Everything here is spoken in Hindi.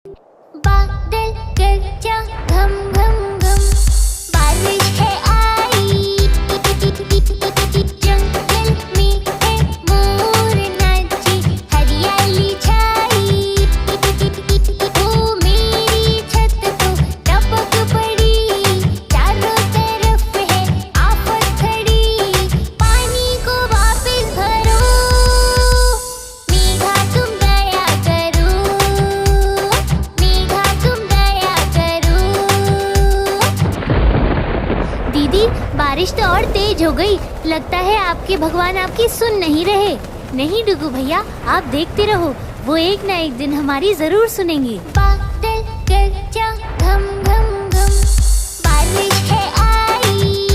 बादल गरजा घम घम घम, बारिश है आई, जंगल में है मोर नाचे, हरियाली छाई। ओ मेरी छत तो टपक पड़ी, चारों तरफ है आफत खड़ी, पानी को वापस भरो, मेघा तुम दया करो, मेघा तुम दया करो। दीदी, बारिश तो और तेज हो गई। लगता है आपके भगवान आपकी सुन नहीं रहे। नहीं डुगू भैया, आप देखते रहो, वो एक ना एक दिन हमारी जरूर सुनेंगे। बादल गरजा घम घम घम, बारिश है आई,